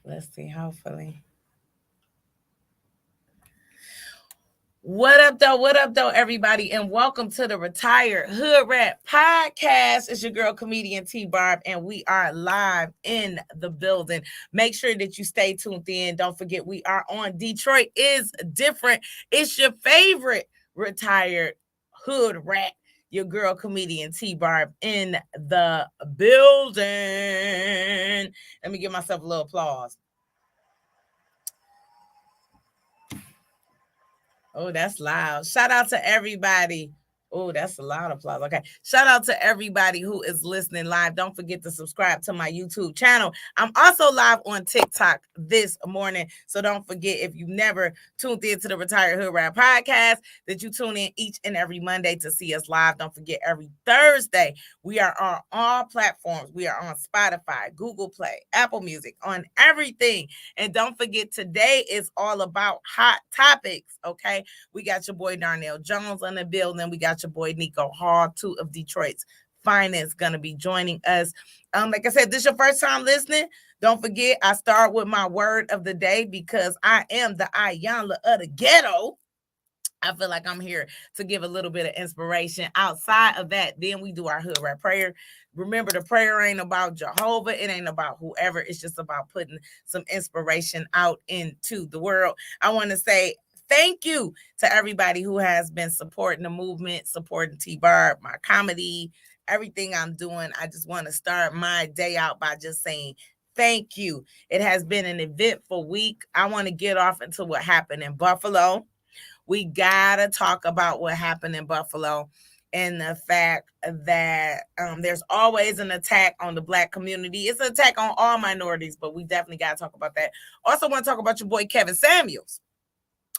Let's see, hopefully. What up, though? What up, though, everybody? And welcome to the Retired Hoodrat Podcast. It's your girl, Comedian T.Barb, and we are live in the building. Make sure that you stay tuned in. Don't forget, we are on Detroit is Different. It's your favorite retired hood rat. Your girl, Comedian T.Barb, in the building. Let me give myself a little applause. Oh, that's loud. Shout out to everybody. Oh, that's a loud applause. Okay. Shout out to everybody who is listening live. Don't forget to subscribe to my YouTube channel. I'm also live on TikTok this morning. So don't forget, if you never tuned into the Retired Hood Rat Podcast, that you tune in each and every Monday to see us live. Don't forget, every Thursday, we are on all platforms. We are on Spotify, Google Play, Apple Music, on everything. And don't forget, today is all about hot topics. Okay. We got your boy Darnell Jones on the building. We got your boy Nico Hall, 2 of Detroit's finest, gonna be joining us. Like I said, this is your first time listening. Don't forget, I start with my word of the day because I am the Ayanla of the ghetto. I feel like I'm here to give a little bit of inspiration. Outside of that, then we do our Hoodrat Prayer. Remember, the prayer ain't about Jehovah. It ain't about whoever. It's just about putting some inspiration out into the world. I want to say thank you to everybody who has been supporting the movement, supporting T-Barb, my comedy, everything I'm doing. I just want to start my day out by just saying thank you. It has been an eventful week. I want to get off into what happened in Buffalo. We gotta talk about what happened in Buffalo and the fact that there's always an attack on the Black community. It's an attack on all minorities, but we definitely gotta talk about that. Also want to talk about your boy Kevin Samuels.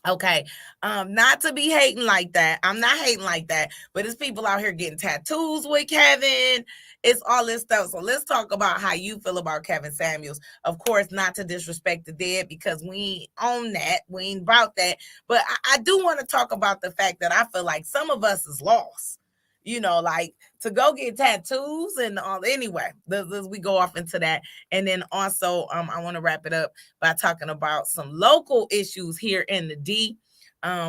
Okay. Not to be hating like that. I'm not hating like that, but it's people out here getting tattoos with Kevin. It's all this stuff. So let's talk about how you feel about Kevin Samuels. Of course, not to disrespect the dead, because we ain't on that. We ain't about that. But I do want to talk about the fact that I feel like some of us is lost. You know, like to go get tattoos and all. Anyway, we go off into that. And then also, I want to wrap it up by talking about some local issues here in the D,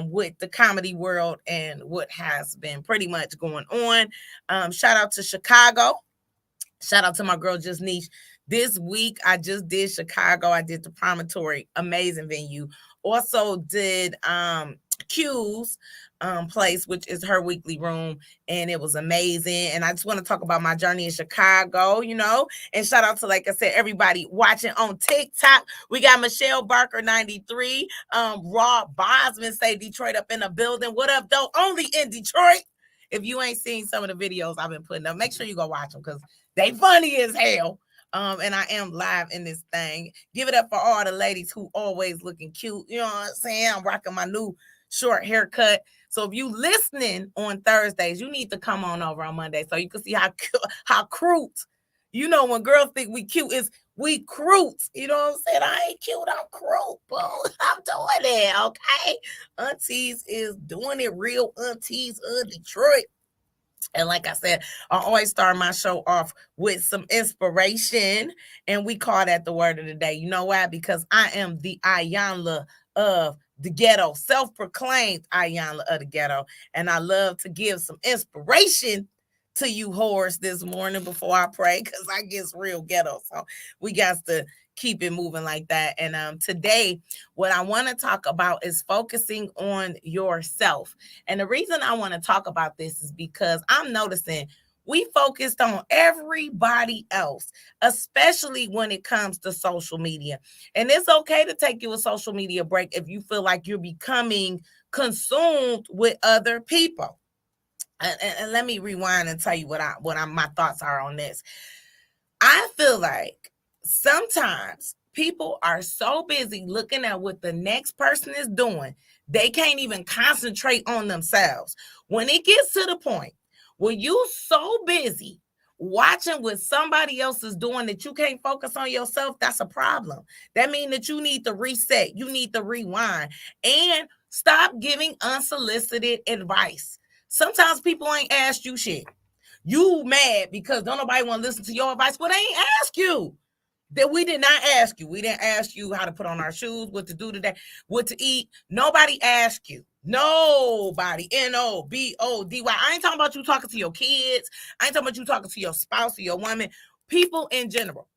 with the comedy world and what has been pretty much going on. Shout out to Chicago. Shout out to my girl Just Niche. This week I just did Chicago. I did the Promontory, amazing venue. Also did Q's place, which is her weekly room, and it was amazing. And I just want to talk about my journey in Chicago, and shout out to, like I said, everybody watching on TikTok. We got Michelle Barker 93, Rob Bosman say Detroit up in the building. What up, though? Only in Detroit. If you ain't seen some of the videos I've been putting up, make sure you go watch them because they funny as hell. And I am live in this thing. Give it up for all the ladies who always looking cute. You know what I'm saying? I'm rocking my new short haircut. So if you listening on Thursdays, you need to come on over on Monday so you can see how cute. You know, when girls think we cute, is we cute. You know what I'm saying? I ain't cute, I'm cute, boo. I'm doing it, okay? Aunties is doing it, real aunties of Detroit. And like I said, I always start my show off with some inspiration, and we call that the word of the day. You know why? Because I am the Ayanla of the ghetto, self-proclaimed Ayanla of the ghetto, and I love to give some inspiration to you whores this morning before I pray, because I get real ghetto. So we got to keep it moving like that. And today, what I want to talk about is focusing on yourself. And the reason I want to talk about this is because I'm noticing we focused on everybody else, especially when it comes to social media. And it's okay to take you a social media break if you feel like you're becoming consumed with other people. And let me rewind and tell you what my thoughts are on this. I feel like sometimes people are so busy looking at what the next person is doing, they can't even concentrate on themselves. When it gets to the point where you're so busy watching what somebody else is doing that you can't focus on yourself, that's a problem. That means that you need to reset, you need to rewind, and stop giving unsolicited advice. Sometimes people ain't asked you shit. You mad because don't nobody want to listen to your advice. Well, they ain't ask you. That we did not ask you. We didn't ask you how to put on our shoes, what to do today, what to eat. Nobody asked you. Nobody. Nobody. I ain't talking about you talking to your kids. I ain't talking about you talking to your spouse or your woman. People in general.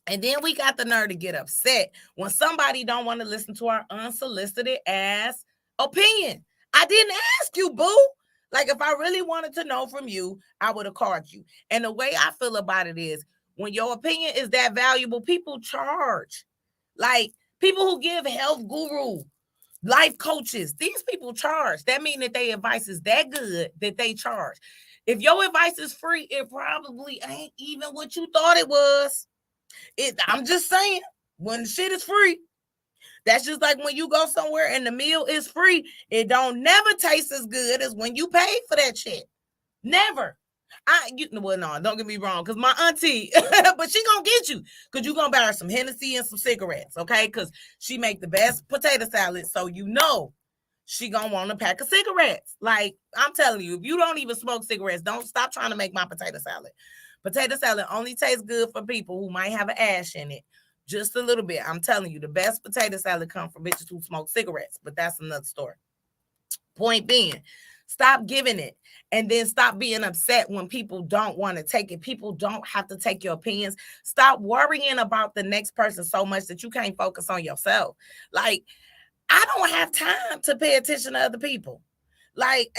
And then we got the nerve to get upset when somebody don't want to listen to our unsolicited ass opinion. I didn't ask you, boo. Like, if I really wanted to know from you, I would have called you. And the way I feel about it is, when your opinion is that valuable, people charge. Like, people who give health guru, life coaches, these people charge. That means that their advice is that good that they charge. If your advice is free, it probably ain't even what you thought it was. I'm just saying, when the shit is free, that's just like when you go somewhere and the meal is free. It don't never taste as good as when you pay for that shit. Never. Well, no, don't get me wrong, because my auntie, but she gonna get you, because you gonna buy her some Hennessy and some cigarettes, okay? Because she make the best potato salad, so you know she gonna want a pack of cigarettes. Like, I'm telling you, if you don't even smoke cigarettes, don't stop trying to make my potato salad. Potato salad only tastes good for people who might have an ash in it, just a little bit. I'm telling you, the best potato salad comes from bitches who smoke cigarettes, but that's another story. Point being, stop giving it, and then stop being upset when people don't want to take it. People don't have to take your opinions. Stop worrying about the next person so much that you can't focus on yourself. Like, I don't have time to pay attention to other people. Like,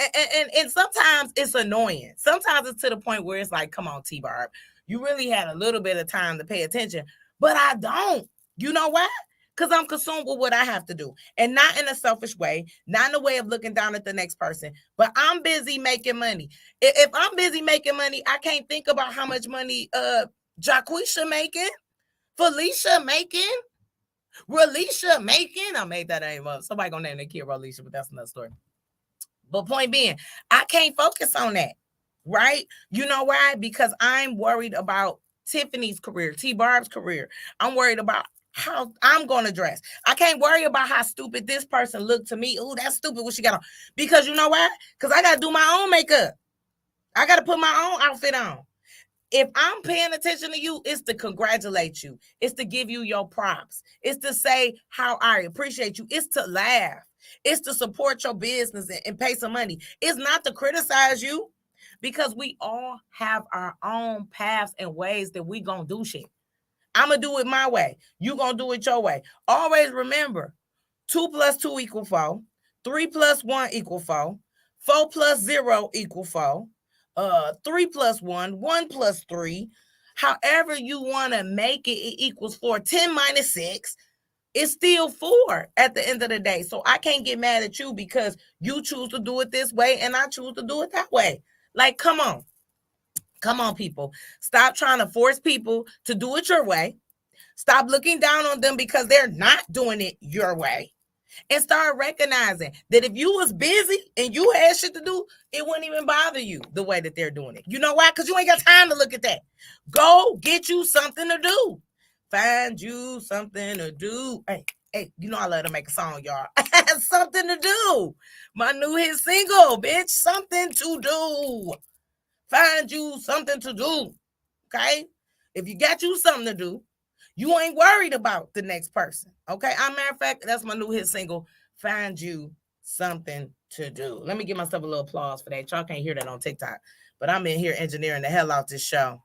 and sometimes it's annoying. Sometimes it's to the point where it's like, come on, T-Barb, you really had a little bit of time to pay attention, but I don't. You know why? Because I'm consumed with what I have to do, and not in a selfish way, not in a way of looking down at the next person, but I'm busy making money. If I'm busy making money, I can't think about how much money Jaquisha making, Felicia making, Relisha making. I made that name up. Somebody gonna name their kid Relisha, but that's another story. But point being, I can't focus on that, right? You know why? Because I'm worried about Tiffany's career, T-Barb's career. I'm worried about how I'm going to dress. I can't worry about how stupid this person looked to me. Oh, that's stupid what she got on. Because you know why? Because I got to do my own makeup. I got to put my own outfit on. If I'm paying attention to you, it's to congratulate you. It's to give you your props. It's to say how I appreciate you. It's to laugh. It's to support your business and pay some money. It's not to criticize you, because we all have our own paths and ways that we gonna do shit. I'm gonna do it my way. You gonna do it your way. Always remember, 2 plus 2 equal 4. 3 plus 1 equal 4. 4 plus 0 equal 4. 3 plus 1, 1 plus 3. However you want to make it, it equals 4. 10 minus 6, it's still 4 at the end of the day. So I can't get mad at you because you choose to do it this way and I choose to do it that way. Like, come on. Come on, people. Stop trying to force people to do it your way. Stop looking down on them because they're not doing it your way. And start recognizing that if you was busy and you had shit to do, it wouldn't even bother you the way that they're doing it. You know why? Because you ain't got time to look at that. Go get you something to do. Find you something to do. Hey, you know I love to make a song, y'all. Something to do. My new hit single, bitch. Something to do. Find you something to do. Okay? If you got you something to do, you ain't worried about the next person. Okay. As a matter of fact, that's my new hit single. Find you something to do. Let me give myself a little applause for that. Y'all can't hear that on TikTok, but I'm in here engineering the hell out this show.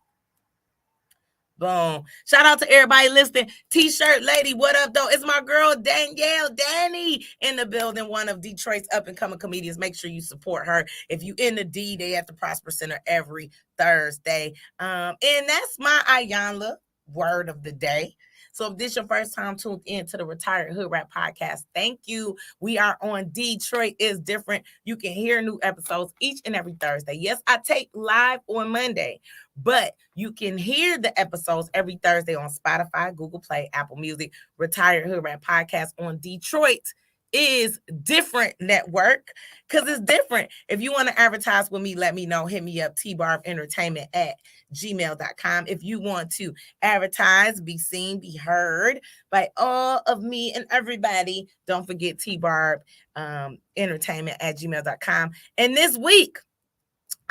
Boom. Shout out to everybody listening. T-shirt lady, what up, though? It's my girl, Danielle Danny, in the building, one of Detroit's up-and-coming comedians. Make sure you support her. If you in the D, they at the Prosper Center every Thursday. And that's my Ayanla word of the day. So if this is your first time tuned in to the Retired Hood Rap Podcast, thank you. We are on Detroit is Different. You can hear new episodes each and every Thursday. Yes, I take live on Monday, but you can hear the episodes every Thursday on Spotify, Google Play, Apple Music. Retired Hood Rap Podcast on Detroit is Different Network, because it's different. If you want to advertise with me, let me know. Hit me up, tbarbentertainment@gmail.com. If you want to advertise, be seen, be heard by all of me and everybody, don't forget tbarbentertainment@gmail.com. And this week,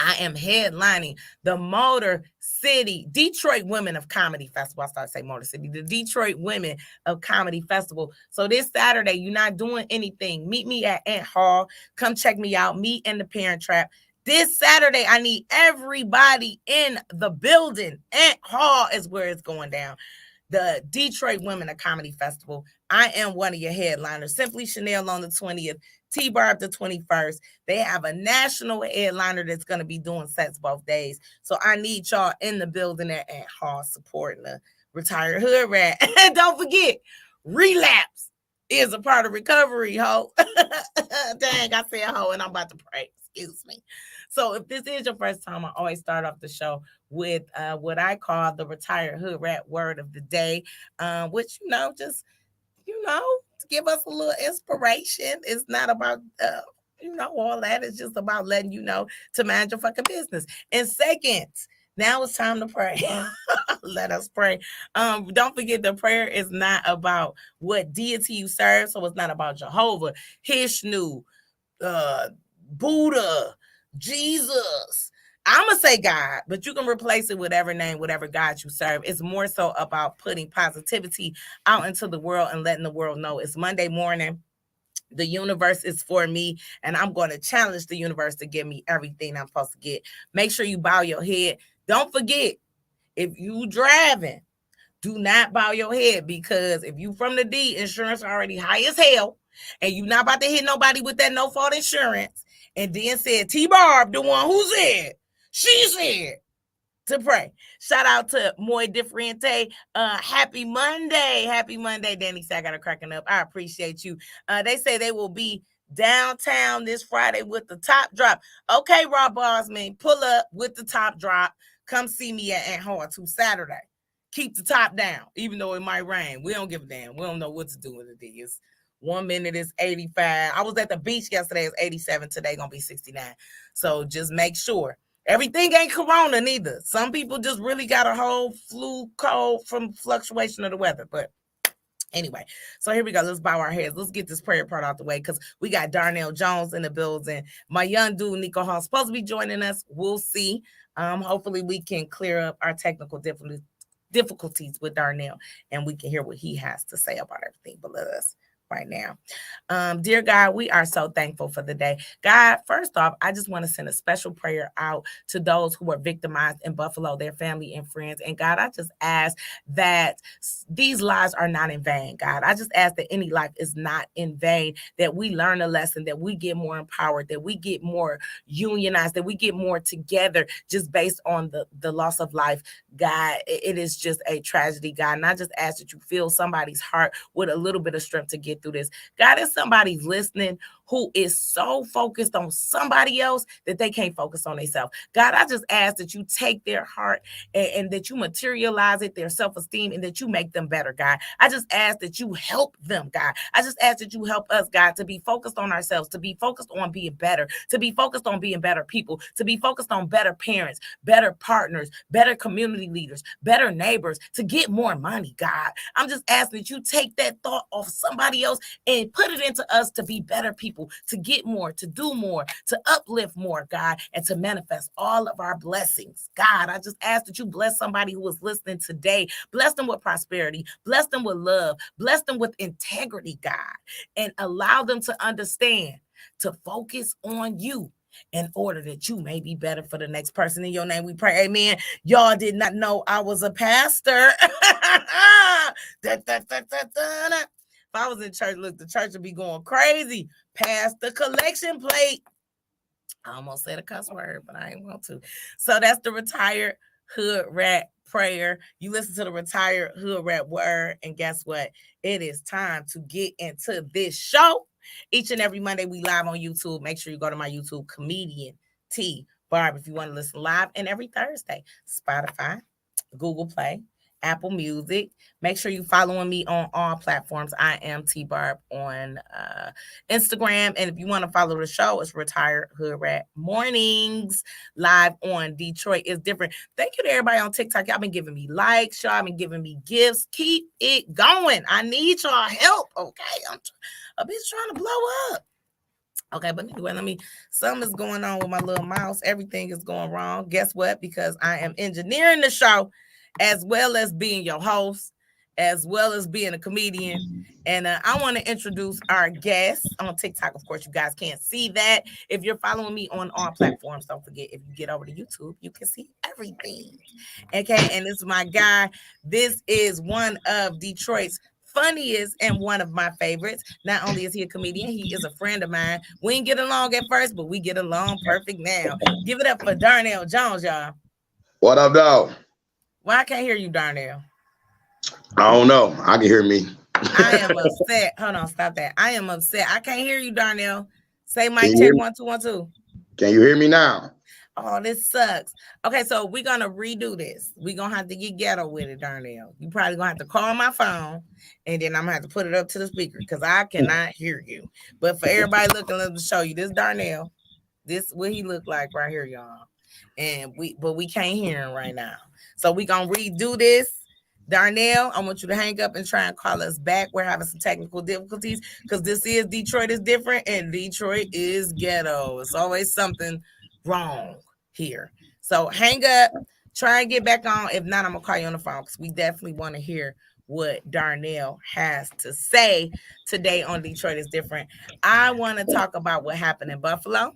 I am headlining the Motor City Detroit Women of Comedy Festival. I started to say Motor City, the Detroit Women of Comedy Festival. So this Saturday, you're not doing anything. Meet me at Ant Hall. Come check me out. Me and the Parent Trap. This Saturday, I need everybody in the building. Ant Hall is where it's going down. The Detroit Women of Comedy Festival. I am one of your headliners. Simply Chanel on the 20th. T.Barb the 21st. They have a national headliner that's going to be doing sets both days. So I need y'all in the building at Hall supporting the retired hood rat. And don't forget, relapse is a part of recovery, ho. Dang, I said ho and I'm about to pray. Excuse me. So if this is your first time, I always start off the show with what I call the retired hood rat word of the day, which, just, to give us a little inspiration. It's not about, all that. It's just about letting you know to mind your fucking business. In seconds, now it's time to pray. Let us pray. Don't forget, the prayer is not about what deity you serve. So it's not about Jehovah, Hishnu, Buddha, Jesus. I'm going to say God, but you can replace it with whatever name, whatever God you serve. It's more so about putting positivity out into the world and letting the world know it's Monday morning. The universe is for me, and I'm going to challenge the universe to give me everything I'm supposed to get. Make sure you bow your head. Don't forget, if you driving, do not bow your head, because if you from the D, insurance already high as hell, and you not about to hit nobody with that no-fault insurance, and then said, T.Barb, the one who said, she said to pray. Shout out to Moy Differente. Happy Monday. Happy Monday. Danny said, I got her cracking up. I appreciate you. They say they will be downtown this Friday with the top drop. Okay, Rob Bosman, pull up with the top drop. Come see me at Ant Hall to Saturday. Keep the top down, even though it might rain. We don't give a damn. We don't know what to do with it. Is 1 minute is 85. I was at the beach yesterday. It's 87. Today gonna be 69. So just make sure. Everything ain't corona neither. Some people just really got a whole flu cold from fluctuation of the weather. But anyway, so here we go. Let's bow our heads. Let's get this prayer part out the way, because we got Darnell Jones in the building. My young dude, Nico Hall, supposed to be joining us. We'll see. Hopefully we can clear up our technical difficulties with Darnell, and we can hear what he has to say about everything. But let us right now. Dear God, we are so thankful for the day. God, first off, I just want to send a special prayer out to those who were victimized in Buffalo, their family and friends. And God, I just ask that these lives are not in vain. God, I just ask that any life is not in vain, that we learn a lesson, that we get more empowered, that we get more unionized, that we get more together just based on the loss of life. God, it is just a tragedy, God. And I just ask that you fill somebody's heart with a little bit of strength to get through this. God, if somebody's listening who is so focused on somebody else that they can't focus on themselves, God, I just ask that you take their heart and that you materialize it, their self-esteem, and that you make them better, God. I just ask that you help them, God. I just ask that you help us, God, to be focused on ourselves, to be focused on being better, to be focused on being better people, to be focused on better parents, better partners, better community leaders, better neighbors, to get more money, God. I'm just asking that you take that thought off somebody else and put it into us to be better people, to get more, to do more, to uplift more, God, and to manifest all of our blessings. God, I just ask that you bless somebody who is listening today. Bless them with prosperity. Bless them with love. Bless them with integrity, God, and allow them to understand, to focus on you, in order that you may be better for the next person. In your name we pray, amen. Y'all did not know I was a pastor. If I was in church, look, the church would be going crazy. Pass the collection plate. I almost said a cuss word, but I ain't want to. So that's the retired hood rat prayer. You listen to the retired hood rat word, and guess what? It is time to get into this show. Each and every Monday, we live on YouTube. Make sure you go to my YouTube, Comedian T.Barb, if you want to listen live. And every Thursday, Spotify, Google Play, Apple Music. Make sure you following me on all platforms. I am T.Barb on Instagram. And if you want to follow the show, it's Retired Hood Rat Mornings, live on Detroit is Different. Thank you to everybody on TikTok. Y'all been giving me likes. Y'all been giving me gifts. Keep it going. I need y'all help, okay? I'm a bitch trying to blow up. Okay, but anyway, something is going on with my little mouse. Everything is going wrong. Guess what? Because I am engineering the show as well as being your host, as well as being a comedian. And I want to introduce our guest on TikTok. Of course, you guys can't see that. If you're following me on all platforms, don't forget, if you get over to YouTube, you can see everything. Okay, and this is my guy. This is one of Detroit's funniest and one of my favorites. Not only is he a comedian, he is a friend of mine. We didn't get along at first, but we get along perfect now. Give it up for Darnell Jones, y'all. What up, dog? Why I can't hear you, Darnell? I don't know. I can hear me. I am upset. Hold on, stop that. I am upset. I can't hear you, Darnell. Say Can mic you hear check me? 1 2 1 2. Can you hear me now? Oh, this sucks. Okay, so we're gonna redo this. We're gonna have to get ghetto with it, Darnell. You probably gonna have to call my phone and then I'm gonna have to put it up to the speaker because I cannot hear you. But for everybody looking, let me show you this Darnell. This what he look like right here, y'all. And we can't hear him right now. So we gonna redo this. Darnell, I want you to hang up and try and call us back. We're having some technical difficulties because this is Detroit is different and Detroit is ghetto. It's always something wrong here. So hang up, try and get back on. If not, I'm gonna call you on the phone because we definitely want to hear what Darnell has to say today on Detroit is different. I want to talk about what happened in Buffalo.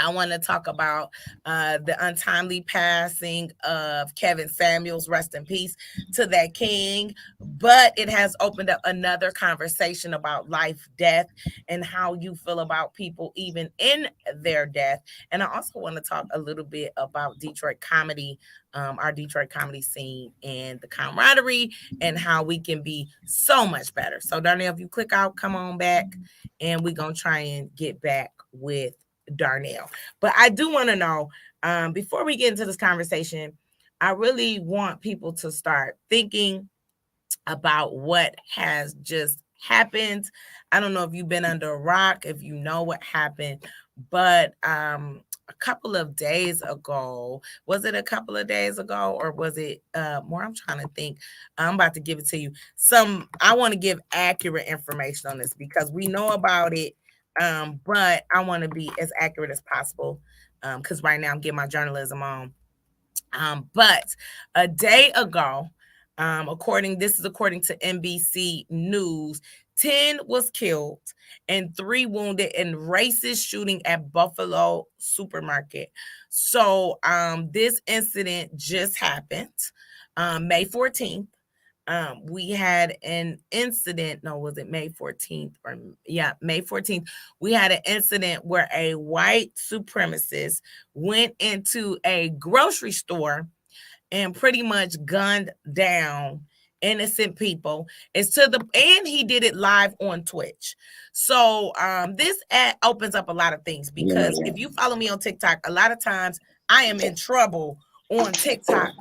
I want to talk about the untimely passing of Kevin Samuels. Rest in peace to that king. But it has opened up another conversation about life, death, and how you feel about people even in their death. And I also want to talk a little bit about Detroit comedy, our Detroit comedy scene, and the camaraderie, and how we can be so much better. So, Darnell, if you click out, come on back, and we're going to try and get back with Darnell. But I do want to know, before we get into this conversation, I really want people to start thinking about what has just happened. I don't know if you've been under a rock, if you know what happened, but a couple of days ago, was it a couple of days ago or was it more? I'm trying to think. I'm about to give it to you. I want to give accurate information on this because we know about it, but I want to be as accurate as possible because right now I'm getting my journalism on. But a day ago, this is according to NBC News, 10 was killed and 3 wounded in racist shooting at Buffalo supermarket. So this incident just happened May 14th. We had an incident. No, was it May 14th? Or yeah, May 14th. We had an incident where a white supremacist went into a grocery store and pretty much gunned down innocent people. And he did it live on Twitch. So this ad opens up a lot of things because if you follow me on TikTok, a lot of times I am in trouble on TikTok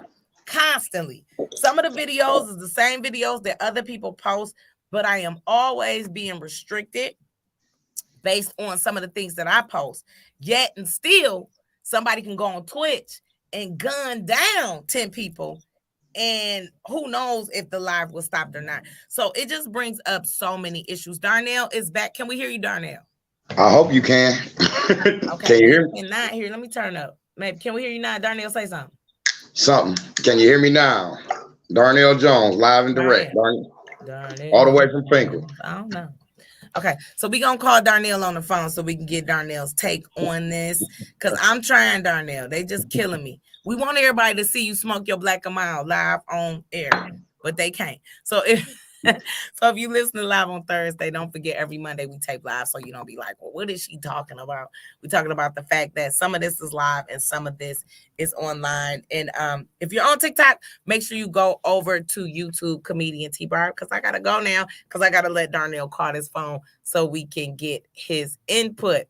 constantly. Some of the videos is the same videos that other people post, but I am always being restricted based on some of the things that I post. Yet and still, somebody can go on Twitch and gun down 10 people. And who knows if the live was stopped or not. So it just brings up so many issues. Darnell is back. Can we hear you, Darnell? I hope you can. Okay, Can you we hear me? cannot hear. Let me turn up. Maybe can we hear you now? Darnell, say something. Something. Can you hear me now? Darnell Jones, live and direct. Darnell. All the Darnell. way from Finkel. I don't know. Okay, so we gonna call Darnell on the phone so we can get Darnell's take on this. Cause I'm trying, Darnell. They just killing me. We want everybody to see you smoke your black and mild live on air, but they can't. So if so if you listen to live on Thursday, don't forget every Monday we tape live so you don't be like, well, what is she talking about? We're talking about the fact that some of this is live and some of this is online. And if you're on TikTok, make sure you go over to YouTube Comedian T.Barb because I gotta go now because I gotta let Darnell call his phone so we can get his input.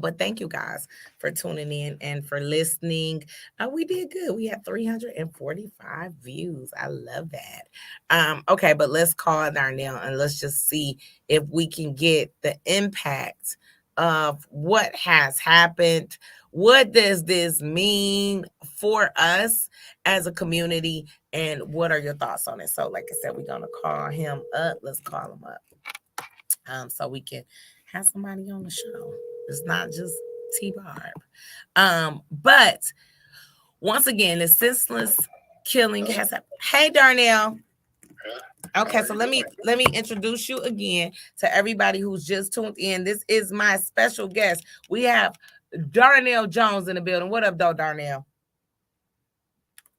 But thank you guys for tuning in and for listening. We did good. We had 345 views. I love that. Okay, but let's call Darnell and let's just see if we can get the impact of what has happened. What does this mean for us as a community? And what are your thoughts on it? So, like I said, we're gonna call him up. Let's call him up. So we can have somebody on the show. It's not just T-Barb. But once again, the senseless killing has happened. Hey, Darnell. Okay, so let me introduce you again to everybody who's just tuned in. This is my special guest. We have Darnell Jones in the building. What up, though, Darnell?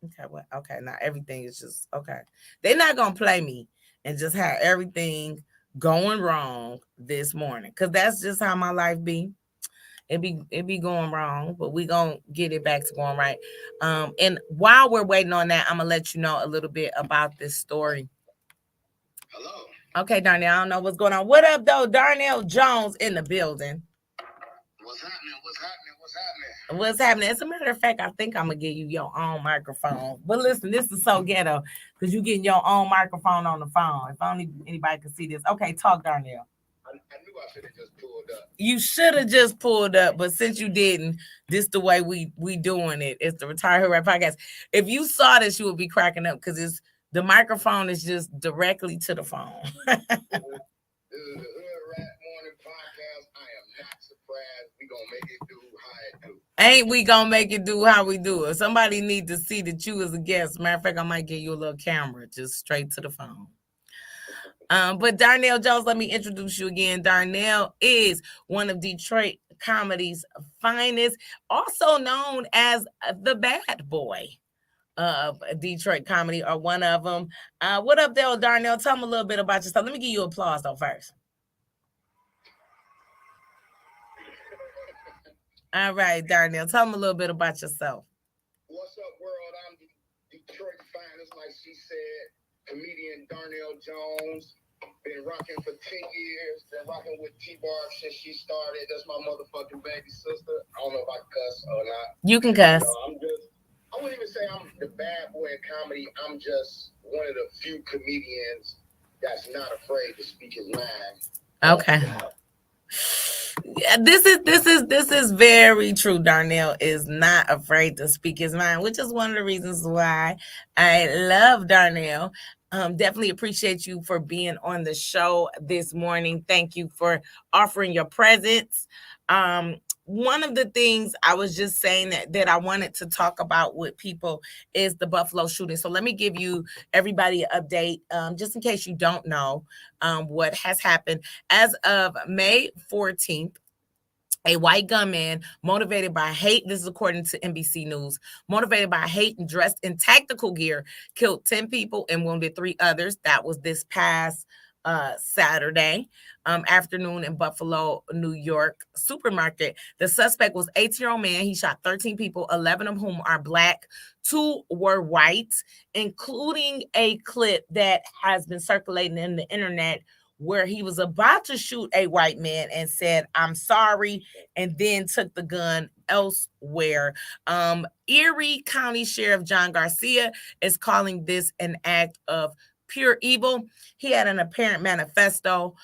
Okay, well, okay, now everything is just okay. They're not gonna play me and just have everything going wrong this morning, cause that's just how my life be. It be going wrong, but we gonna get it back to going right. And while we're waiting on that, I'm gonna let you know a little bit about this story. Hello. Okay, Darnell, I don't know what's going on. What up, though? Darnell Jones in the building. What's happening? What's happening? What's happening? What's happening? As a matter of fact, I think I'm gonna give you your own microphone. But listen, this is so ghetto because you getting your own microphone on the phone. If only anybody could see this. Okay, talk, Darnell. I knew I should have just pulled up. You should have just pulled up, but since you didn't, this the way we doing it. It's the Retired Hoodrat podcast. If you saw this, you would be cracking up because it's the microphone is just directly to the phone. This is the Hoodrat Morning Podcast. I am not surprised. We gonna make it do how it do. Ain't we gonna make it do how we do it? Somebody need to see that you as a guest. Matter of fact, I might give you a little camera just straight to the phone. But Darnell Jones, let me introduce you again. Darnell is one of Detroit comedy's finest, also known as the bad boy of Detroit comedy, or one of them. What up there, Darnell? Tell me a little bit about yourself. Let me give you applause though first. All right, Darnell, tell me a little bit about yourself. What's up, world? I'm Detroit finest, like she said. Comedian Darnell Jones. Been rocking for 10 years. Been rocking with T.Barb since she started. That's my motherfucking baby sister. I don't know if I cuss or not. You can cuss. I wouldn't even say I'm the bad boy in comedy. I'm just one of the few comedians that's not afraid to speak his mind. Okay. Yeah, this is very true. Darnell is not afraid to speak his mind, which is one of the reasons why I love Darnell. Definitely appreciate you for being on the show this morning. Thank you for offering your presence. One of the things I was just saying that I wanted to talk about with people is the Buffalo shooting. So let me give you everybody an update, just in case you don't know what has happened. As of May 14th, a white gunman motivated by hate, this is according to NBC News, motivated by hate and dressed in tactical gear, killed 10 people and wounded 3 others. That was this past Saturday afternoon in Buffalo, New York supermarket. The suspect was 18-year-old man. He shot 13 people, 11 of whom are black, 2 were white, including a clip that has been circulating in the internet where he was about to shoot a white man and said, "I'm sorry," and then took the gun elsewhere. Erie County Sheriff John Garcia is calling this an act of pure evil. He had an apparent manifesto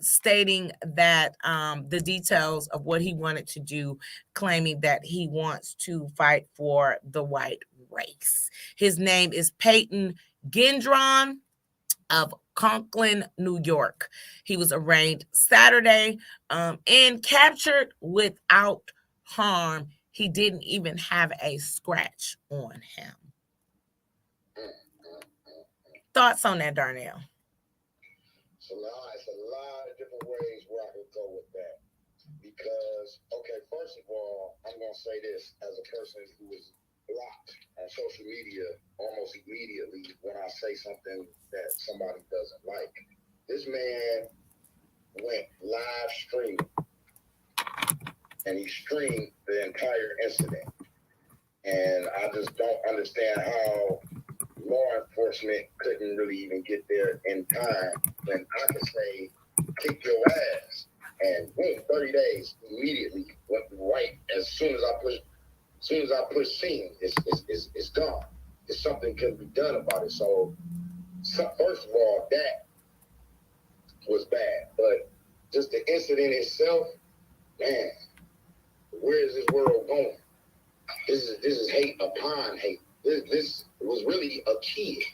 stating that the details of what he wanted to do, claiming that he wants to fight for the white race. His name is Peyton Gendron of Conklin, New York. He was arraigned Saturday and captured without harm. He didn't even have a scratch on him. Thoughts on that, Darnell? It's a lot of different ways where I could go with that. Because, okay, first of all, I'm going to say this as a person who is blocked on social media almost immediately when I say something that somebody doesn't like. This man went live streaming and he streamed the entire incident. And I just don't understand how law enforcement couldn't really even get there in time when I could say, kick your ass. And boom, 30 days immediately went right as soon as I push seen, it's gone. It's something can be done about it. So first of all, that was bad. But just the incident itself, man, where is this world going? This is hate upon hate. This was really a kid.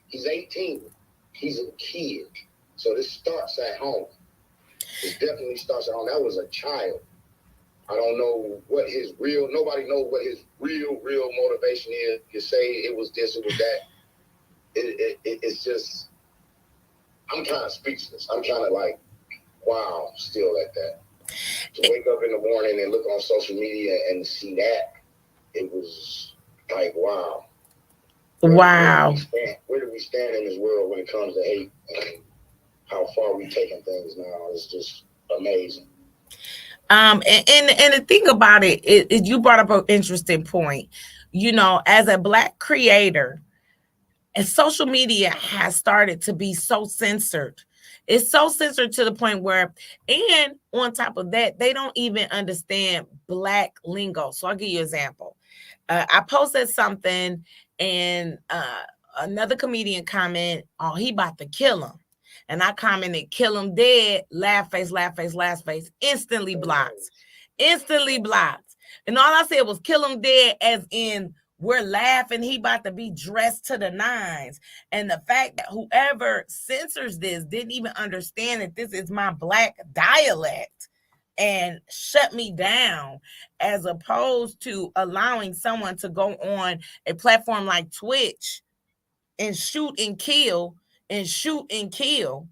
He's 18. He's a kid. So this starts at home. It definitely starts on. That was a child. I don't know what his real. Nobody knows what his real motivation is. You say it was this, it was that. It's just. I'm kind of speechless. I'm kind of like, wow, still at that. To wake up in the morning and look on social media and see that, it was like, wow. Wow. Where do we stand in this world when it comes to hate and how far we taking things now? It's just amazing. And the thing about it is you brought up an interesting point. You know, as a Black creator, and social media has started to be so censored. It's so censored to the point where, and on top of that, they don't even understand Black lingo. So I'll give you an example. I posted something and another comedian comment, oh, he about to kill him. And I commented, kill him dead, laugh face, laugh face, laugh face, instantly blocked. Instantly blocked. And all I said was kill him dead, as in we're laughing, he about to be dressed to the nines. And the fact that whoever censors this didn't even understand that this is my Black dialect and shut me down, as opposed to allowing someone to go on a platform like Twitch and shoot and kill and shoot and kill.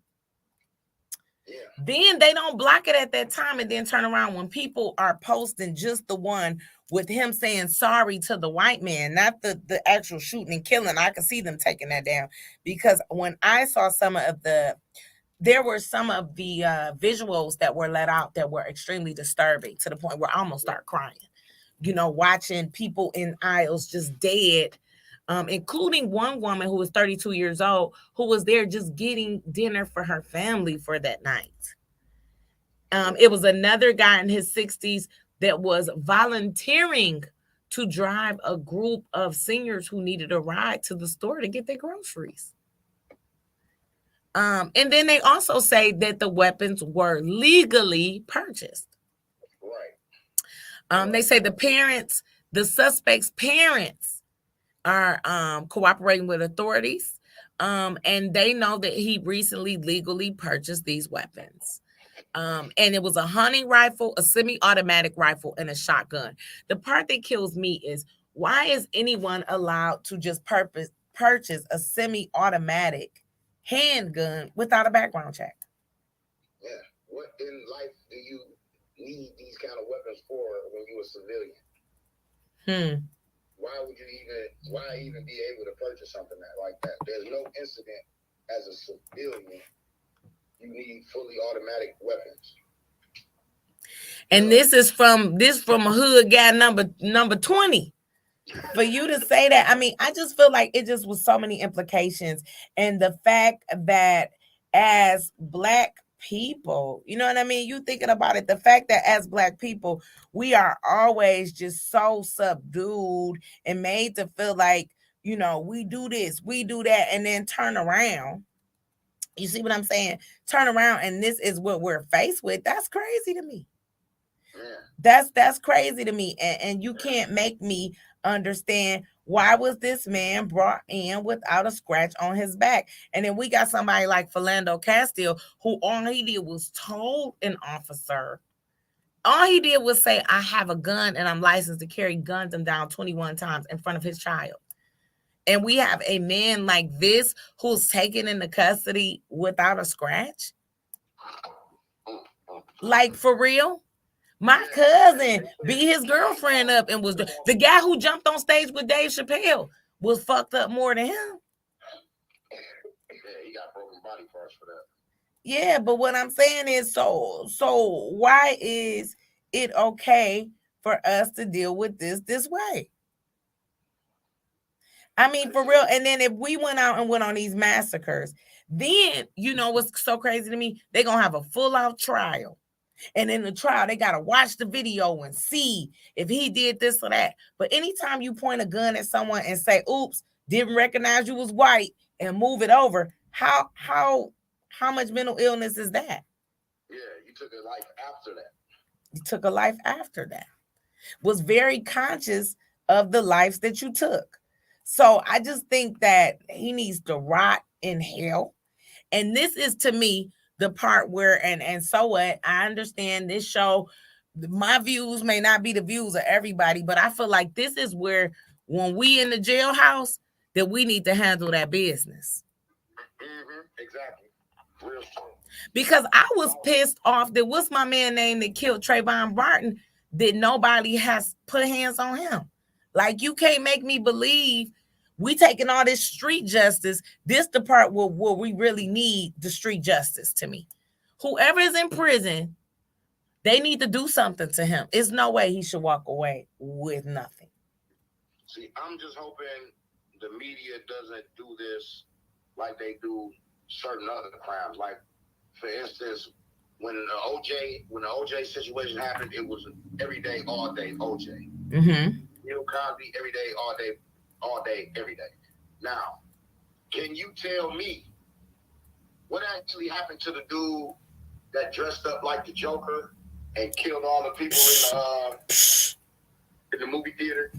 Then they don't block it at that time and then turn around when people are posting just the one with him saying sorry to the white man, not the actual shooting and killing. I could see them taking that down, because when I saw there were some of the visuals that were let out that were extremely disturbing, to the point where I almost start crying, you know, watching people in aisles just dead, including one woman who was 32 years old, who was there just getting dinner for her family for that night. It was another guy in his 60s that was volunteering to drive a group of seniors who needed a ride to the store to get their groceries. And then they also say that the weapons were legally purchased. Right. They say the suspect's parents are cooperating with authorities. And they know that he recently legally purchased these weapons. And it was a hunting rifle, a semi-automatic rifle, and a shotgun. The part that kills me is, why is anyone allowed to just purchase a semi-automatic handgun without a background check? Yeah. What in life do you need these kind of weapons for when you're a civilian? Why even be able to purchase something like that? There's no incident as a civilian. You need fully automatic weapons. And this is from a hood guy number 20. For you to say that, I mean, I just feel like it just was so many implications. And the fact that as Black people, you know what I mean? You thinking about it, the fact that as Black people, we are always just so subdued and made to feel like, you know, we do this, we do that, and then turn around. You see what I'm saying? Turn around and this is what we're faced with. That's crazy to me. That's crazy to me. And you can't make me understand, why was this man brought in without a scratch on his back? And then we got somebody like Philando Castile, who all he did was told an officer, all he did was say, I have a gun and I'm licensed to carry, guns him down 21 times in front of his child. And we have a man like this who's taken into custody without a scratch. Like, for real? My cousin beat his girlfriend up and was the guy who jumped on stage with Dave Chappelle was fucked up more than him. Yeah, he got broken body parts for that. Yeah, but what I'm saying is, so why is it okay for us to deal with this way? I mean, for real. And then if we went out and went on these massacres, then, you know what's so crazy to me? They're going to have a full-out trial. And in the trial, they got to watch the video and see if he did this or that. But anytime you point a gun at someone and say, oops, didn't recognize you was white, and move it over, how much mental illness is that? Yeah, you took a life after that. You took a life after that. Was very conscious of the lives that you took. So I just think that he needs to rot in hell. And this is, to me, the part where, and so what, I understand this show, my views may not be the views of everybody, but I feel like this is where, when we in the jailhouse, that we need to handle that business. Exactly. Real true. Because I was pissed off that, what's my man name that killed Trayvon Martin, that nobody has put hands on him. Like, you can't make me believe we taking all this street justice. This the part where we really need the street justice, to me. Whoever is in prison, they need to do something to him. There's no way he should walk away with nothing. See, I'm just hoping the media doesn't do this like they do certain other crimes. Like, for instance, when the OJ situation happened, it was every day, all day OJ. Mm-hmm. Bill Cosby, every day, every day. Now, can you tell me what actually happened to the dude that dressed up like the Joker and killed all the people in the movie theater?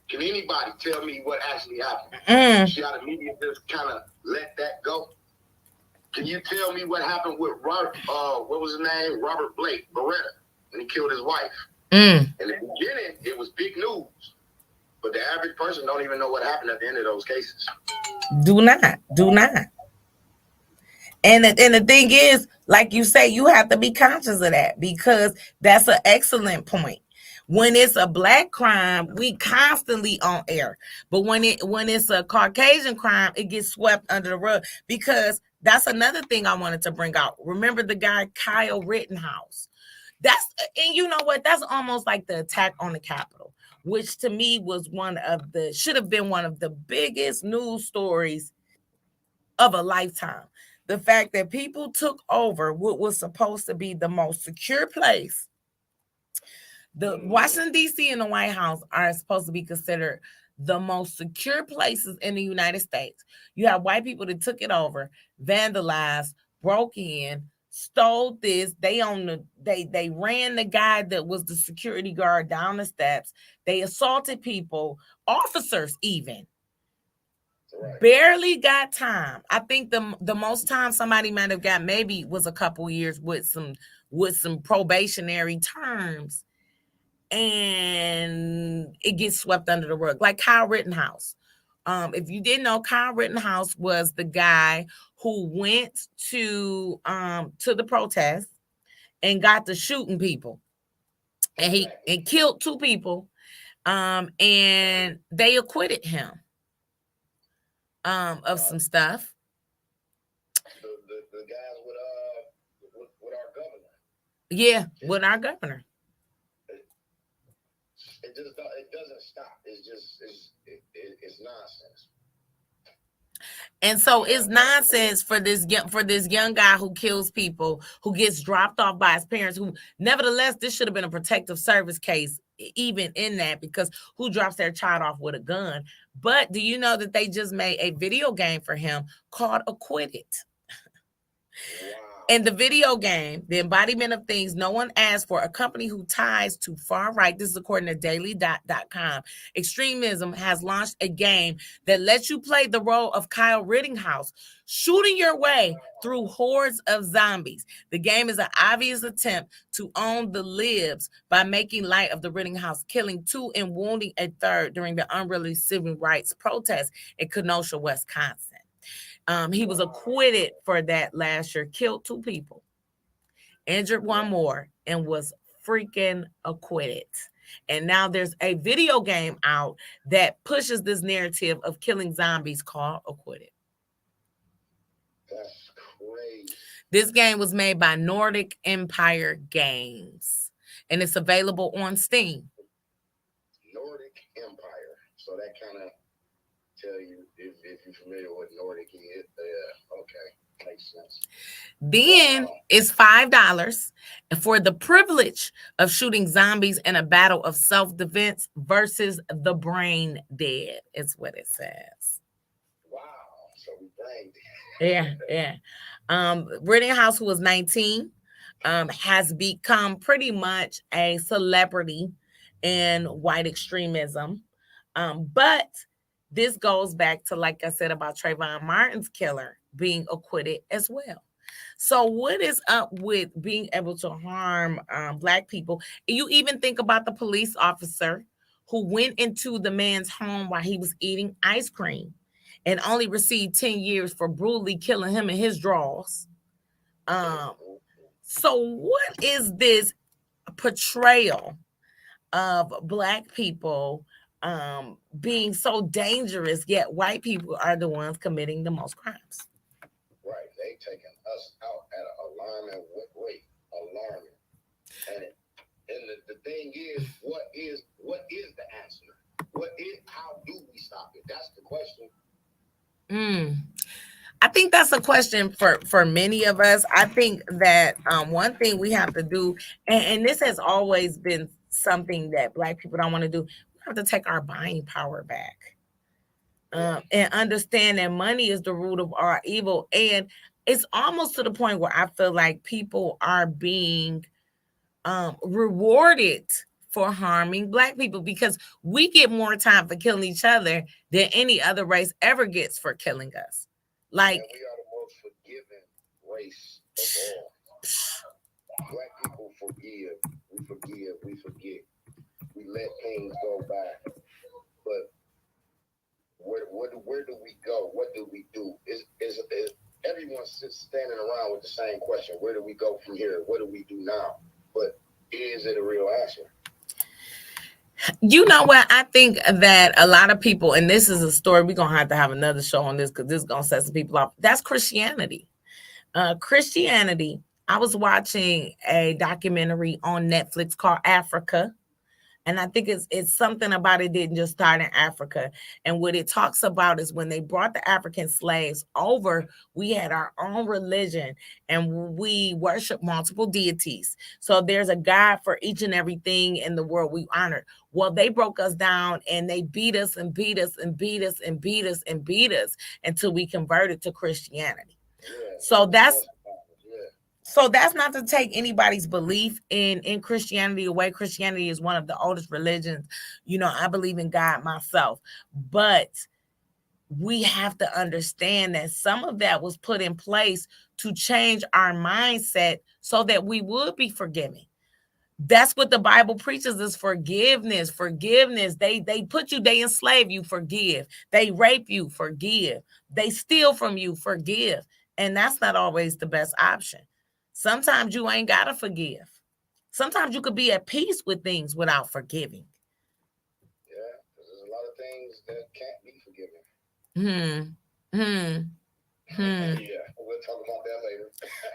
Can anybody tell me what actually happened? See how the media just kind of let that go? Can you tell me what happened with Robert, what was his name? Robert Blake, Beretta, when he killed his wife? In the beginning, it was big news. But the average person don't even know what happened at the end of those cases. Do not. And the thing is, like you say, you have to be conscious of that, because that's an excellent point. When it's a black crime, we constantly on air. But when it's a Caucasian crime, it gets swept under the rug. Because that's another thing I wanted to bring out. Remember the guy Kyle Rittenhouse? And you know what? That's almost like the attack on the Capitol, which to me was should have been one of the biggest news stories of a lifetime. The fact that people took over what was supposed to be the most secure place. The Washington, D.C. and the White House are supposed to be considered the most secure places in the United States. You have white people that took it over, vandalized, broke in, stole this. They ran the guy that was the security guard down the steps. They assaulted people, officers even. Right. Barely got time. I think the most time somebody might have got maybe was a couple years with some probationary terms. And it gets swept under the rug, like Kyle Rittenhouse. If you didn't know, Kyle Rittenhouse was the guy who went to the protest and got to shooting people, and he killed 2 people, and they acquitted him of some stuff. The guys with our governor. Yeah, with our governor. It doesn't stop. It's nonsense. And so it's nonsense for this young guy who kills people, who gets dropped off by his parents, who nevertheless, this should have been a protective service case, even in that, because who drops their child off with a gun? But do you know that they just made a video game for him called Acquitted? Wow. In the video game, the embodiment of things no one asked for, a company who ties to far right, this is according to daily.com, extremism has launched a game that lets you play the role of Kyle Rittenhouse, shooting your way through hordes of zombies. The game is an obvious attempt to own the libs by making light of the Rittenhouse killing 2 and wounding a 3rd during the unruly civil rights protest in Kenosha, Wisconsin. He was acquitted for that last year, killed 2 people, injured 1 more, and was freaking acquitted. And now there's a video game out that pushes this narrative of killing zombies called Acquitted. That's crazy. This game was made by Nordic Empire Games, and it's available on Steam. Nordic Empire. So that kind of tell you if you're familiar with Nordic is. Okay, makes sense. Then it's $5 for the privilege of shooting zombies in a battle of self-defense versus the brain dead. It's what it says. Wow, so we brain dead. Yeah. Rittenhouse, who was 19, has become pretty much a celebrity in white extremism. But this goes back to, like I said, about Trayvon Martin's killer being acquitted as well. So what is up with being able to harm black people? You even think about the police officer who went into the man's home while he was eating ice cream and only received 10 years for brutally killing him in his drawers. Um, so what is this portrayal of black people being so dangerous, yet white people are the ones committing the most crimes? Right. They taking us out at an alarming rate. Alarming. And the thing is, what is the answer? How do we stop it? That's the question. Mm. I think that's a question for many of us. I think that one thing we have to do, and this has always been something that black people don't want to do, we have to take our buying power back. And understand that money is the root of our evil. And it's almost to the point where I feel like people are being rewarded for harming black people because we get more time for killing each other than any other race ever gets for killing us. Like, and we are the most forgiving race of all. Black people forgive. We forgive. We forget. We let things go by. But where do we go? What do we do? Is everyone standing around with the same question? Where do we go from here? What do we do now? But is it a real answer? You know what? I think that a lot of people, and this is a story, we're going to have another show on this because this is going to set some people off. That's Christianity. Christianity. I was watching a documentary on Netflix called Africa. And I think it's something about it didn't just start in Africa. And what it talks about is when they brought the African slaves over, we had our own religion and we worship multiple deities. So there's a God for each and everything in the world we honor. Well, they broke us down and they beat us and beat us and beat us and beat us and beat us until we converted to Christianity. So that's not to take anybody's belief in Christianity away. Christianity is one of the oldest religions. You know, I believe in God myself, but we have to understand that some of that was put in place to change our mindset so that we would be forgiving. That's what the Bible preaches is forgiveness. They put you, they enslave you, forgive. They rape you, forgive. They steal from you, forgive. And that's not always the best option. Sometimes you ain't got to forgive. Sometimes you could be at peace with things without forgiving. Yeah, because there's a lot of things that can't be forgiven. Yeah, we'll talk about that later.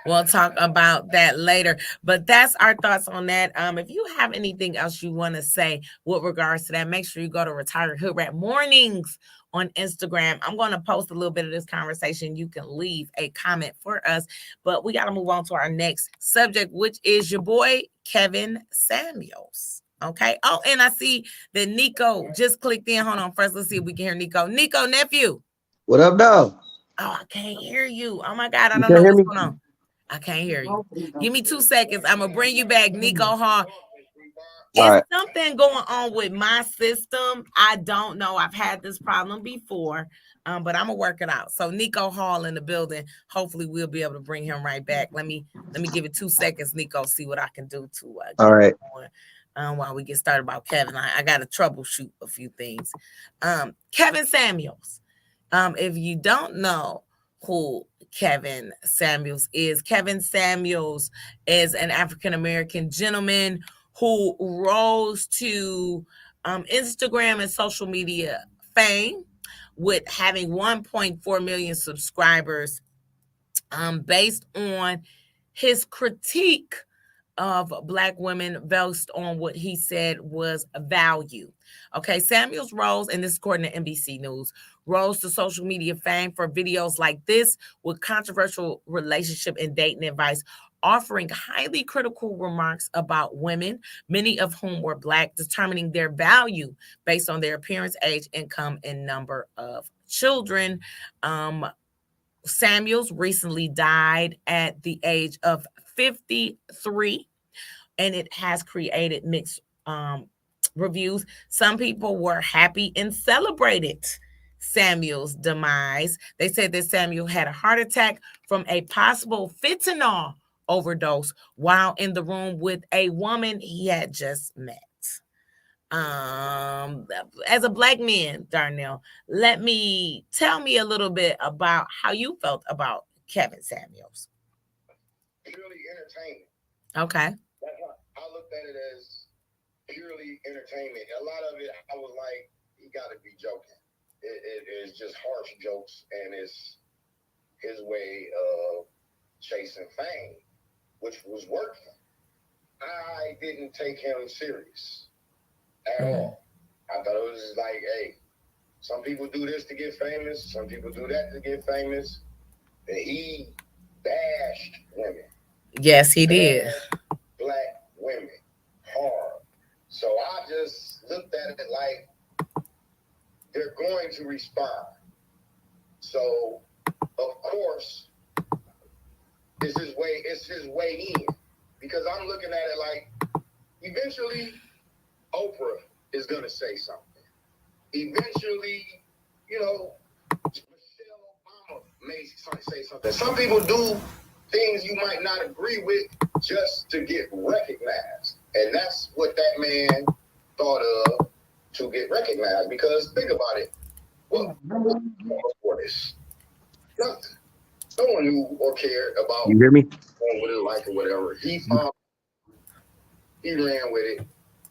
We'll talk about that later. But that's our thoughts on that. If you have anything else you want to say with regards to that, make sure you go to Retired Hoodrat Mornings on Instagram. I'm going to post a little bit of this conversation. You can leave a comment for us. But we got to move on to our next subject, which is your boy, Kevin Samuels. Okay. Oh, and I see that Nico just clicked in. Hold on. First, let's see if we can hear Nico. Nico, nephew. What up, dog? Oh, I can't hear you. Oh my God, I You don't can know hear what's me? going on. I can't hear you. Give me 2 seconds. I'm gonna bring you back, Nico Hall. All Is right. something going on with my system? I don't know. I've had this problem before, but I'm gonna work it out. So Nico Hall in the building. Hopefully, we'll be able to bring him right back. Let me give it 2 seconds, Nico. See what I can do to All get right. going. While we get started about Kevin, I got to troubleshoot a few things. Kevin Samuels. If you don't know who Kevin Samuels is an African American gentleman who rose to Instagram and social media fame with having 1.4 million subscribers based on his critique of Black women based on what he said was a value. Okay, Samuels rose, and this is according to NBC News, rose to social media fame for videos like this with controversial relationship and dating advice, offering highly critical remarks about women, many of whom were Black, determining their value based on their appearance, age, income, and number of children. Samuels recently died at the age of 53, and it has created mixed reviews. Some people were happy and celebrated Samuel's demise. They said that Samuel had a heart attack from a possible fentanyl overdose while in the room with a woman he had just met. As a black man, Darnell, tell me a little bit about how you felt about Kevin Samuels. Purely entertainment. Okay. I looked at it as purely entertainment. A lot of it, I was like, he got to be joking. It is just harsh jokes, and it's his way of chasing fame, which was working. I didn't take him serious at all. I thought it was just like, hey, some people do this to get famous, some people do that to get famous. And he bashed women. Yes, he did. Black women hard. So I just looked at it like they're going to respond. So of course it's his way in. Because I'm looking at it like eventually Oprah is gonna say something. Eventually, Michelle Obama may say something. Some people do things you might not agree with just to get recognized. And that's what that man thought of to get recognized. Because think about it. What for this? Nothing. No one knew or cared about You hear me? what it like or whatever. He ran with it.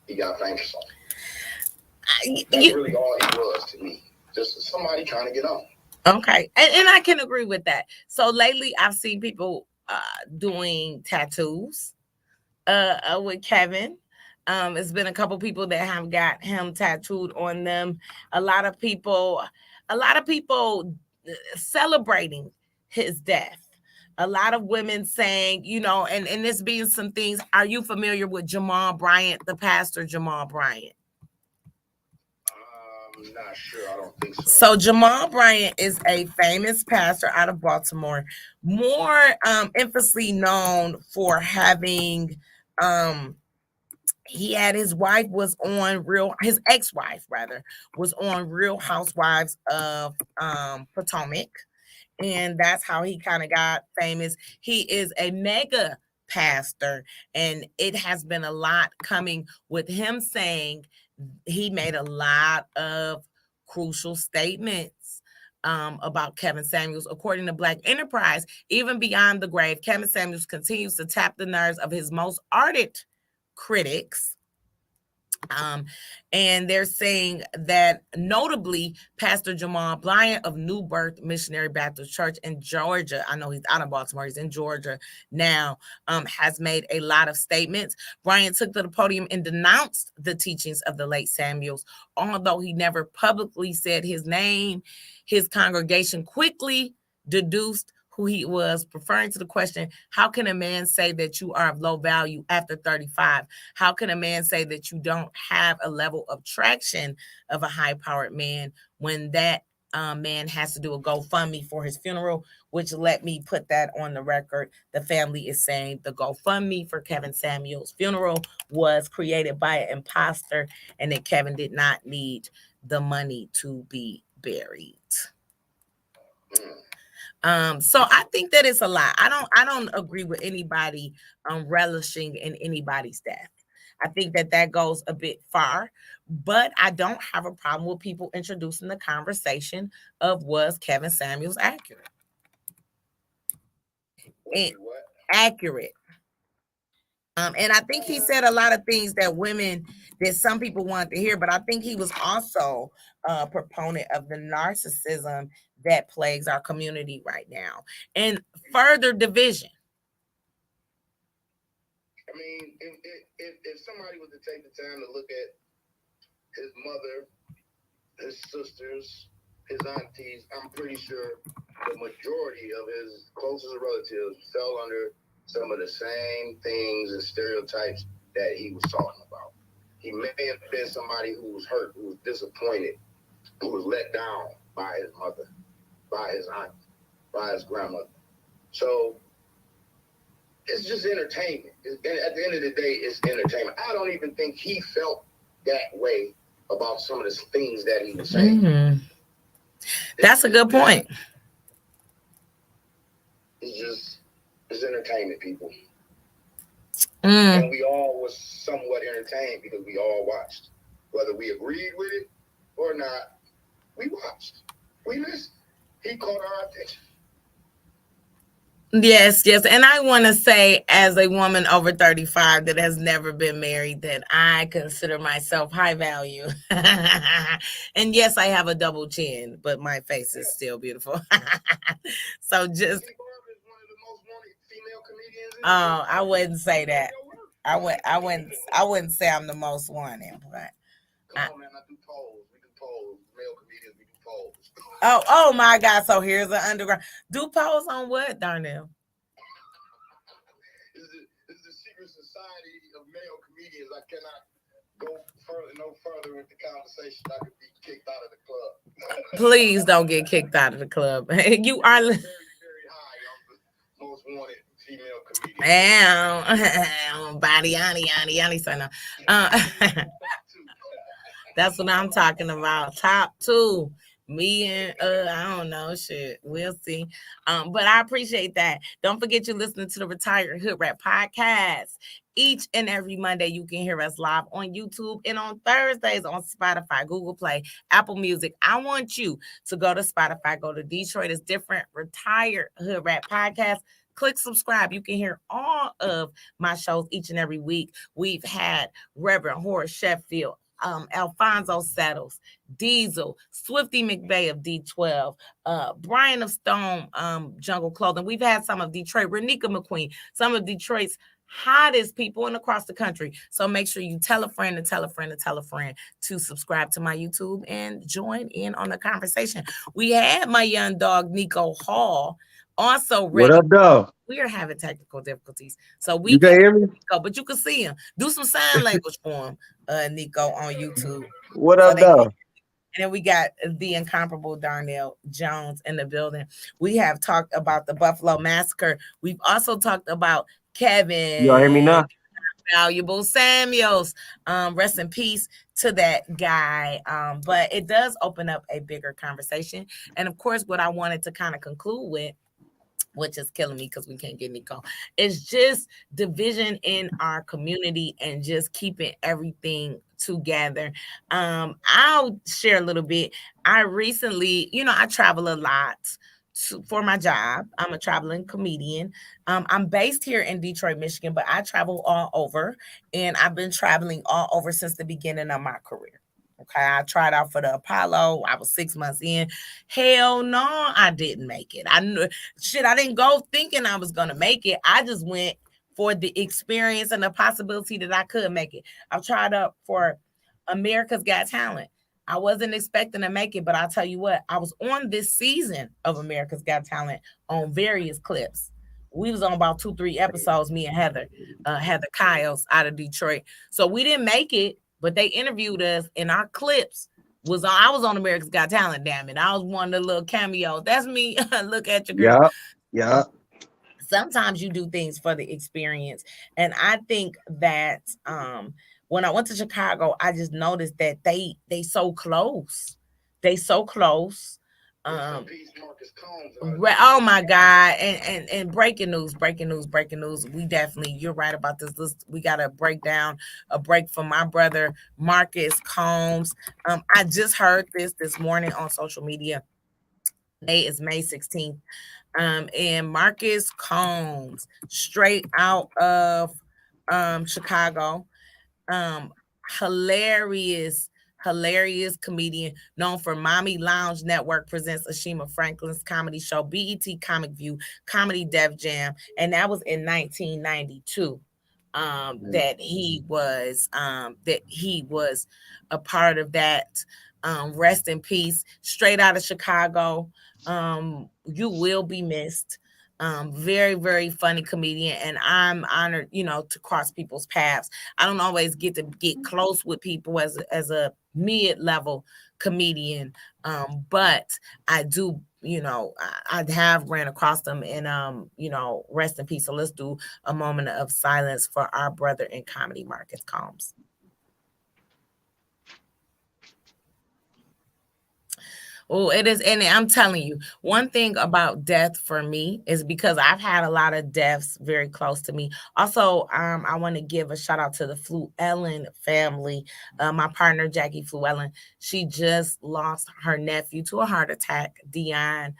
He got famous on it. That's really all he was to me. Just somebody trying to get on. Okay. And I can agree with that. So lately I've seen people doing tattoos with Kevin. It's been a couple people that have got him tattooed on them. A lot of people celebrating his death. A lot of women saying, and this being some things. Are you familiar with Jamal Bryant, the pastor Jamal Bryant? I'm not sure. I don't think so. So Jamal Bryant is a famous pastor out of Baltimore, more infamously known for having he had his wife was on his ex-wife rather was on Real Housewives of Potomac, and that's how he kind of got famous. He is a mega pastor, and it has been a lot coming with him saying he made a lot of crucial statements about Kevin Samuels. According to Black Enterprise, even beyond the grave, Kevin Samuels continues to tap the nerves of his most ardent critics. And they're saying that notably Pastor Jamal Bryant of New Birth Missionary Baptist Church in Georgia, I know he's out of Baltimore, he's in Georgia now, has made a lot of statements. Bryant took to the podium and denounced the teachings of the late Samuels. Although he never publicly said his name, his congregation quickly deduced who he was, referring to the question, how can a man say that you are of low value after 35? How can a man say that you don't have a level of traction of a high-powered man when that man has to do a GoFundMe for his funeral, which let me put that on the record. The family is saying the GoFundMe for Kevin Samuels' funeral was created by an imposter and that Kevin did not need the money to be buried. So I think that it's a lot. I don't agree with anybody relishing in anybody's death. I think that goes a bit far, but I don't have a problem with people introducing the conversation of was Kevin Samuels accurate? Accurate. And I think he said a lot of things that some people wanted to hear, but I think he was also a proponent of the narcissism that plagues our community right now and further division. I mean, if somebody was to take the time to look at his mother, his sisters, his aunties, I'm pretty sure the majority of his closest relatives fell under some of the same things and stereotypes that he was talking about. He may have been somebody who was hurt, who was disappointed, who was let down by his mother, by his aunt, by his grandmother. So it's just entertainment. At the end of the day, it's entertainment. I don't even think he felt that way about some of the things that he was saying. That's a good point. It's entertainment, people. Mm. And we all was somewhat entertained because we all watched. Whether we agreed with it or not, we watched. We listened. He caught our attention. Yes, yes. And I want to say, as a woman over 35 that has never been married, that I consider myself high value. And yes, I have a double chin, but my face is still beautiful. So just, T.Barb is one of the most wanted female comedians. oh, I wouldn't say that. I wouldn't say I'm the most wanted, but come on, man, I do polls. We do polls. Male comedians, we do polls. oh my God. So here's an underground. Do polls on what, Darnell? This is a secret society of male comedians. I cannot go no further with the conversation. I could be kicked out of the club. Please don't get kicked out of the club. You are very, very high on the most wanted female comedian. Body yanni, so no. Uh, that's what I'm talking about. Top two. Me and I don't know, shit. We'll see. But I appreciate that. Don't forget you're listening to the Retired Hoodrat Podcast. Each and every Monday, you can hear us live on YouTube and on Thursdays on Spotify, Google Play, Apple Music. I want you to go to Spotify, go to Detroit is Different Retired Hoodrat Podcast. Click subscribe. You can hear all of my shows each and every week. We've had Reverend Horace Sheffield, Alfonso Settles, Diesel, Swifty McVeigh of D12, Brian of Stone, Jungle Clothing. We've had some of Detroit, Renika McQueen, some of Detroit's hottest people and across the country. So make sure you tell a friend and tell a friend and tell a friend to subscribe to my YouTube and join in on the conversation. We had my young dog, Nico Hall, also ready. What up, dog? We are having technical difficulties, so we You can can't hear me? Nico, but you can see him. Do some sign language for him, Nico, on YouTube. What So up, dog? and then we got the incomparable Darnell Jones in the building. We have talked about the Buffalo Massacre. We've also talked about Y'all hear me Kevin now? Valuable Samuels. Rest in peace to that guy. But it does open up a bigger conversation. And of course, what I wanted to kind of conclude with, which is killing me because we can't get Nico, it's just division in our community and just keeping everything together. I'll share a little bit. I recently, I travel a lot for my job. I'm a traveling comedian. I'm based here in Detroit, Michigan, but I travel all over, and I've been traveling all over since the beginning of my career. Okay, I tried out for the Apollo. I was 6 months in. Hell no, I didn't make it. I knew shit. I didn't go thinking I was gonna make it. I just went for the experience and the possibility that I could make it. I've tried out for America's Got Talent. I wasn't expecting to make it, but I'll tell you what, I was on this season of America's Got Talent on various clips. We was on about 2-3 episodes, me and Heather Kyles out of Detroit. So we didn't make it, but they interviewed us, and our clips was on. I was on America's Got Talent, damn it. I was one of the little cameos. That's me. Look at your girl. Yeah, yeah. Sometimes you do things for the experience. And I think that when I went to Chicago, I just noticed that they so close. They so close. Oh my God. And breaking news. We definitely, you're right about this. We got a breakdown, a break from my brother Marcus Combs. I just heard this morning on social media. Today is May 16th. And Marcus Combs, straight out of Chicago. Hilarious comedian known for Mommy Lounge Network presents Ashima Franklin's comedy show, BET Comic View, Comedy Def Jam, and that was in 1992. That he was a part of that. Rest in peace. Straight out of Chicago. You will be missed. Very, very funny comedian, and I'm honored, to cross people's paths. I don't always get to get close with people as a mid-level comedian, but I do, I have ran across them, and rest in peace. So let's do a moment of silence for our brother in comedy, Marcus Combs. Oh, it is. And I'm telling you, one thing about death for me is because I've had a lot of deaths very close to me. Also, I want to give a shout out to the Fluellen family. My partner, Jackie Fluellen, she just lost her nephew to a heart attack, Dion.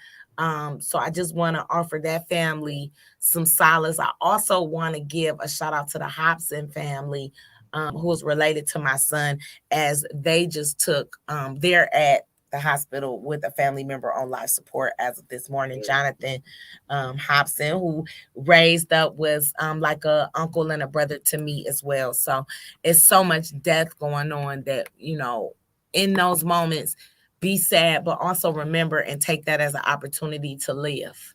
So I just want to offer that family some solace. I also want to give a shout out to the Hobson family, who is related to my son, as they just took, they're at the hospital with a family member on life support as of this morning. Jonathan Hobson, who raised up, was like a uncle and a brother to me as well. So it's so much death going on that, in those moments, be sad, but also remember and take that as an opportunity to live.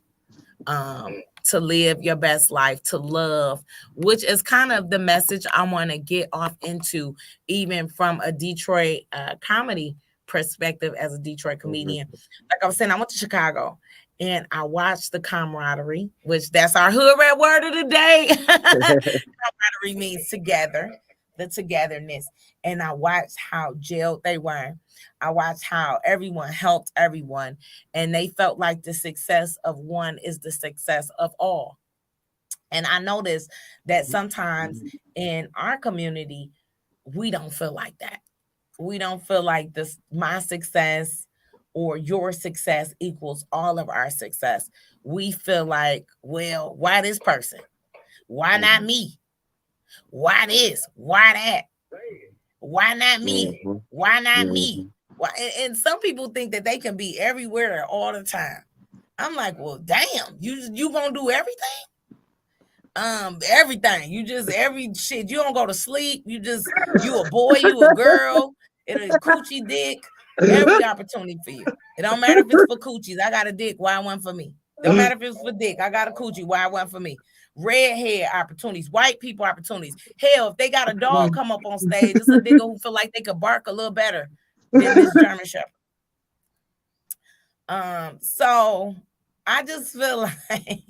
To live your best life, to love, which is kind of the message I want to get off into, even from a Detroit comedy perspective as a Detroit comedian. Like I was saying, I went to Chicago and I watched the camaraderie, which that's our Hoodrat word of the day. Camaraderie means together, the togetherness. And I watched how jailed they were. I watched how everyone helped everyone, and they felt like the success of one is the success of all. And I noticed that sometimes in our community, we don't feel like that. We don't feel like this, my success or your success equals all of our success. We feel like, well, why this person? Why not me? Why this? Why that? Why not me? Why not me? Why? And some people think that they can be everywhere all the time. I'm like, well, damn, you gonna do everything? Everything. You just every shit. You don't go to sleep. You a boy, you a girl. It is coochie dick. Every opportunity for you. It don't matter if it's for coochies. I got a dick. Why one for me? Don't matter if it's for dick. I got a coochie. Why one for me? Red hair opportunities, white people opportunities. Hell, if they got a dog come up on stage, it's a nigga who feel like they could bark a little better than this German Shepherd. So I just feel like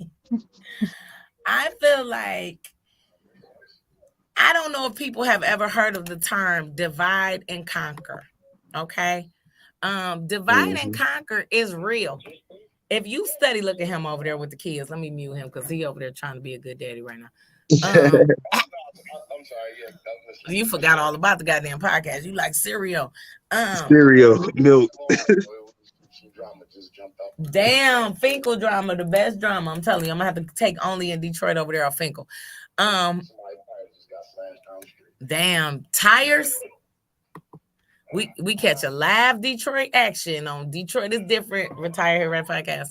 I feel like I don't know if people have ever heard of the term divide and conquer. Okay. Divide and conquer is real. If you study, look at him over there with the kids. Let me mute him because he over there trying to be a good daddy right now. I'm sorry. Yeah, You forgot all about the goddamn podcast. You like cereal. Cereal, milk. some drama just jumped off. Damn, Finkel drama, the best drama. I'm telling you, I'm gonna have to take only in Detroit over there on Finkel. Somebody just got slashed down the street. Damn, tires. We catch a live Detroit action on Detroit is different. Retire here right podcast.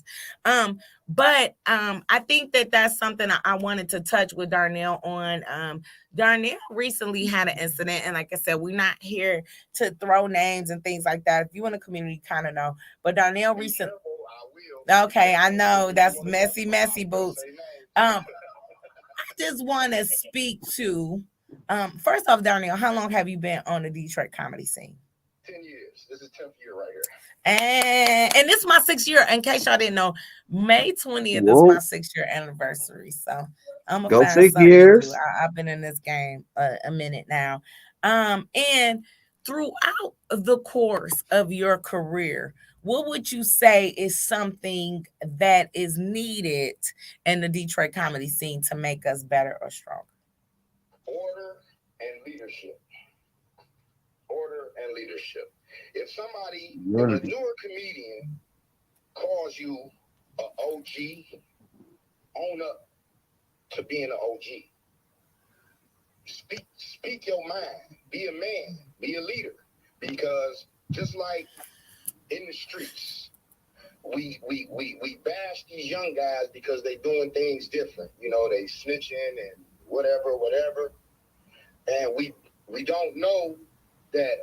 But I think that that's something I wanted to touch with Darnell on. Darnell recently had an incident, and like I said, we're not here to throw names and things like that. If you in the community, kind of know. But Darnell recently. Okay, I know that's messy boots. I just want to speak to. First off, Darnell, how long have you been on the Detroit comedy scene? 10 years. This is 10th year right here. And this is my 6th year. In case y'all didn't know, May 20th is my 6th year anniversary. So I'm gonna Go find 6 something to do. years. I've been in this game a minute now. And throughout the course of your career, what would you say is something that is needed in the Detroit comedy scene to make us better or stronger? Order and leadership. Order and leadership. If a newer comedian calls you an OG, own up to being an OG. Speak your mind. Be a man. Be a leader. Because just like in the streets, we bash these young guys because they doing things different. You know, they snitching and whatever. And we don't know that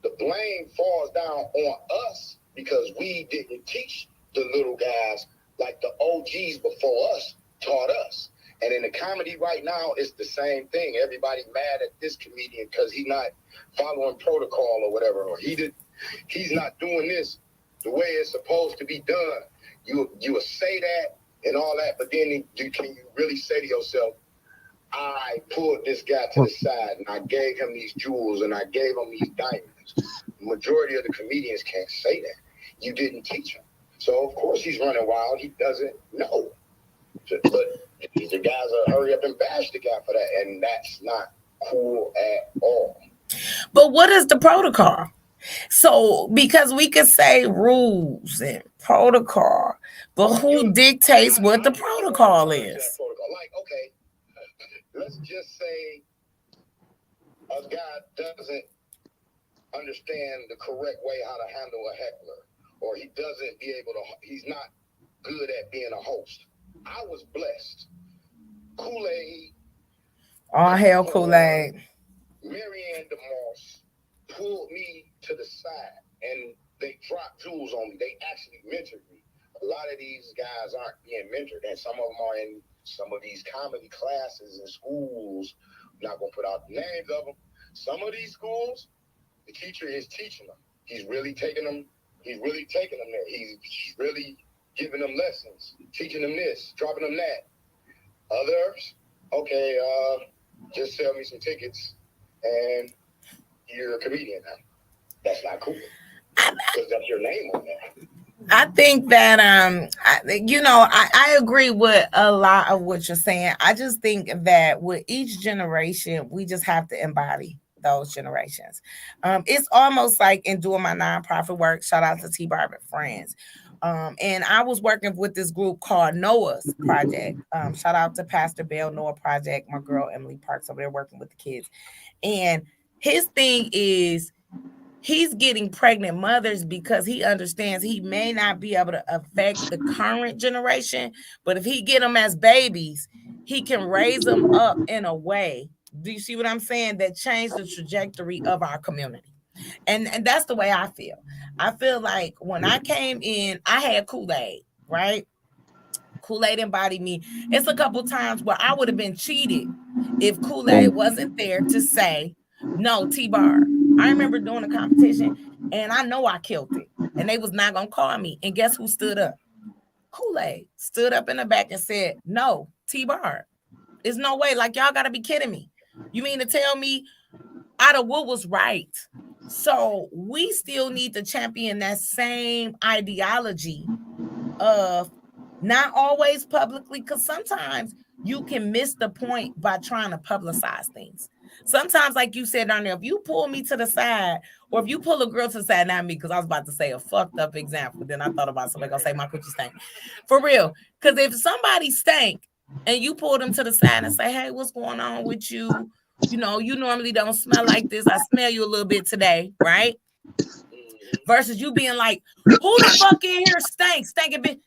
the blame falls down on us because we didn't teach the little guys like the OGs before us taught us. And in the comedy right now, it's the same thing. Everybody mad at this comedian because he's not following protocol or whatever, or he's not doing this the way it's supposed to be done. You will say that and all that, but then can you really say to yourself, I pulled this guy to the side and I gave him these jewels and I gave him these diamonds. The majority of the comedians can't say that. You didn't teach him. So, of course, he's running wild. He doesn't know. But the guys are hurry up and bash the guy for that. And that's not cool at all. But what is the protocol? So, because we could say rules and protocol, but who dictates what the protocol is? Like, okay, let's just say a guy doesn't understand the correct way how to handle a heckler, or he doesn't be able to, he's not good at being a host. I was blessed. Kool-Aid. All hail Kool-Aid. Marianne DeMoss pulled me to the side and they dropped jewels on me. They actually mentored me. A lot of these guys aren't being mentored, and some of them are in some of these comedy classes in schools. I'm not going to put out the names of them. Some of these schools, the teacher is teaching them. He's really taking them. He's really taking them there. He's really giving them lessons, teaching them this, dropping them that. Others, okay, just sell me some tickets and you're a comedian now. That's not cool because that's your name on there. I think that I agree with a lot of what you're saying. I just think that with each generation, we just have to embody those generations. It's almost like in doing my nonprofit work. Shout out to T.Barb and Friends. And I was working with this group called Noah's Project. Shout out to Pastor Bell, Noah Project, my girl Emily Parks over there working with the kids. And his thing is he's getting pregnant mothers because he understands he may not be able to affect the current generation, but if he get them as babies, he can raise them up in a way. Do you see what I'm saying? That changed the trajectory of our community. And that's the way I feel. I feel like when I came in, I had Kool-Aid, right? Kool-Aid embodied me. It's a couple times where I would have been cheated if Kool-Aid wasn't there to say, no, T-Barb. I remember doing a competition and I know I killed it. And they was not going to call me. And guess who stood up? Kool-Aid stood up in the back and said, no, T-Barb. There's no way. Like, y'all got to be kidding me. You mean to tell me out of what was right? So we still need to champion that same ideology of not always publicly, because sometimes you can miss the point by trying to publicize things. Sometimes, like you said down there, if you pull me to the side, or if you pull a girl to the side, not me, because I was about to say a fucked up example. Then I thought about somebody gonna say my coochie stank. For real. Because if somebody stank and you pull them to the side and say, hey, what's going on with you? You know, you normally don't smell like this. I smell you a little bit today, right? Versus you being like, who the fuck in here stank? Stinking bitch.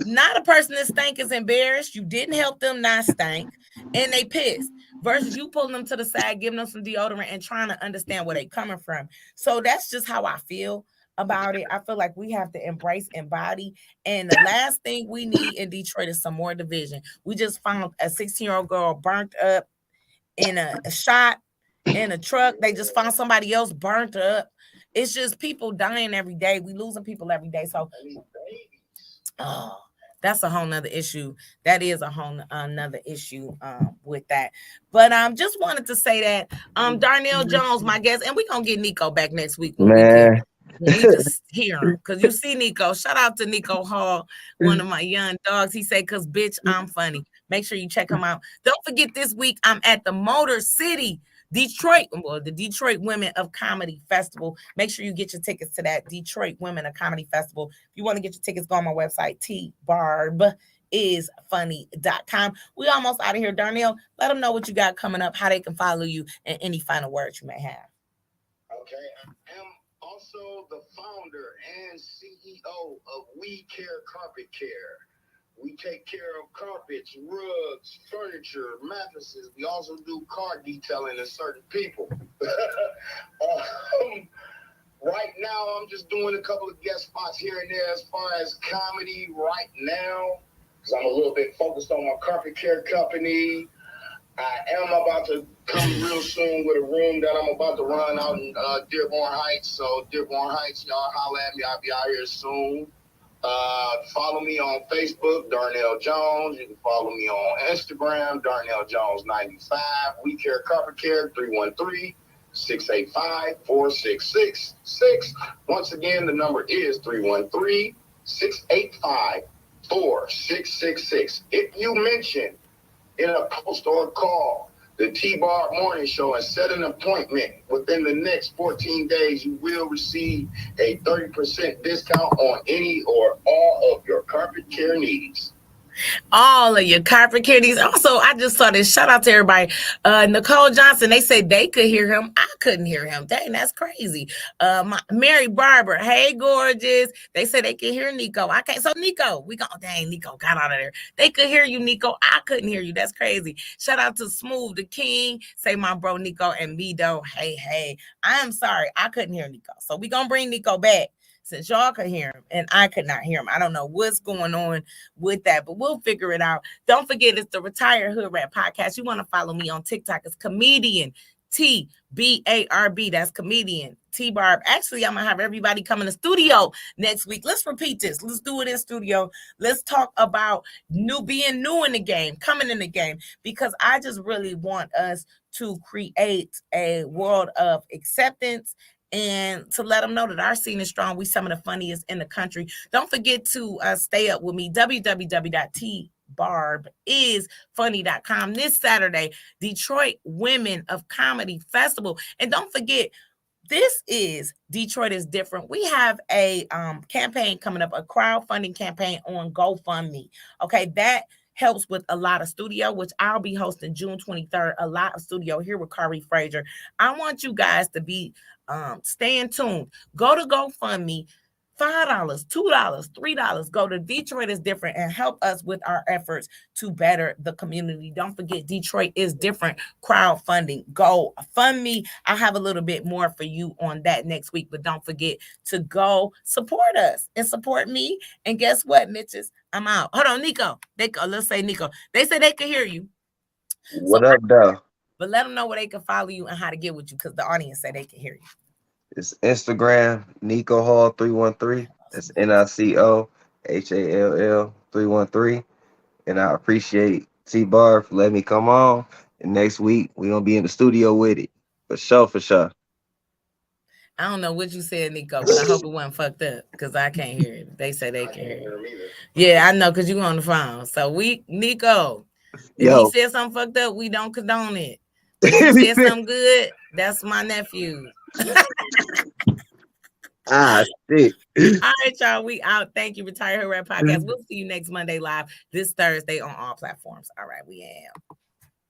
Not a person that stank is embarrassed. You didn't help them not stank, and they pissed. Versus you pulling them to the side, giving them some deodorant, and trying to understand where they coming from. So that's just how I feel about it. I feel like we have to embrace embody. And the last thing we need in Detroit is some more division. We just found a 16-year-old girl burnt up in a shot in a truck. They just found somebody else burnt up. It's just people dying every day. We losing people every day. So, oh, that's a whole nother issue. That is a whole another issue with that. But just wanted to say that Darnell Jones, my guest, and we're gonna get Nico back next week when we just hear him. Because you see Nico. Shout out to Nico Hall, one of my young dogs. He said, because bitch, I'm funny. Make sure you check him out. Don't forget this week I'm at the Motor City Detroit, well, the Detroit Women of Comedy Festival. Make sure you get your tickets to that Detroit Women of Comedy Festival. If you want to get your tickets, go on my website, tbarbisfunny.com. We almost out of here. Darnell, let them know what you got coming up, how they can follow you, and any final words you may have. Okay, I am also the founder and CEO of We Care Carpet Care. We take care of carpets, rugs, furniture, mattresses. We also do car detailing to certain people. Right now, I'm just doing a couple of guest spots here and there as far as comedy right now, because I'm a little bit focused on my carpet care company. I am about to come real soon with a room that I'm about to run out in Dearborn Heights. So Dearborn Heights, y'all holler at me. I'll be out here soon. Follow me on Facebook, Darnell Jones. You can follow me on Instagram, Darnell Jones 95. We Care Carpet Care 313 685-4666. Once again, the number is 313-685-4666. If you mention in a post or a call the T-Barb Morning Show and set an appointment within the next 14 days, you will receive a 30% discount on any or all of your carpet care needs. All of your carpet kitties. Also, I just saw this. Shout out to everybody. Nicole Johnson. They said they could hear him. I couldn't hear him. Dang, that's crazy. Mary Barber. Hey, gorgeous. They said they can hear Nico. I can't. So Nico, we go. Dang, Nico got out of there. They could hear you, Nico. I couldn't hear you. That's crazy. Shout out to Smooth the King. Say my bro Nico and me though. Hey. I am sorry. I couldn't hear Nico. So we gonna bring Nico back. Since y'all could hear him and I could not hear him. I don't know what's going on with that, but we'll figure it out. Don't forget, it's the Retired Hoodrat Podcast. You want to follow me on TikTok. It's Comedian T.Barb. That's Comedian T.Barb. Actually, I'm going to have everybody come in the studio next week. Let's repeat this. Let's do it in studio. Let's talk about being new in the game, coming in the game, because I just really want us to create a world of acceptance and to let them know that our scene is strong. We some of the funniest in the country. Don't forget to stay up with me. www.tbarbisfunny.com. This Saturday, Detroit Women of Comedy Festival. And don't forget, this is Detroit is Different. We have a campaign coming up, a crowdfunding campaign on GoFundMe. Okay, that helps with a lot of studio, which I'll be hosting June 23rd, a lot of studio here with Kari Frazier. I want you guys to be staying tuned. Go to GoFundMe. $5, $2, $3. Go to Detroit is Different and help us with our efforts to better the community. Don't forget, Detroit is Different crowdfunding. Go fund me. I'll have a little bit more for you on that next week, but don't forget to go support us and support me. And guess what, Mitches? I'm out. Hold on, Nico. Let's say Nico. They said they could hear you. What up, though? But let them know where they can follow you and how to get with you, because the audience said they can hear you. It's Instagram, Nico Hall 313. That's NICOHALL 313. And I appreciate T-Barb for letting me come on. And next week, we're going to be in the studio with it. For sure. I don't know what you said, Nico, but I hope it wasn't fucked up, because I can't hear it. They say they can hear it. Yeah, I know, because you on the phone. So Nico, if he said something fucked up, we don't condone it. But if he said something good, that's my nephew. Sick. All right, y'all. We out. Thank you, Retired Hoodrat Podcast. We'll see you next Monday live this Thursday on all platforms. All right, we am.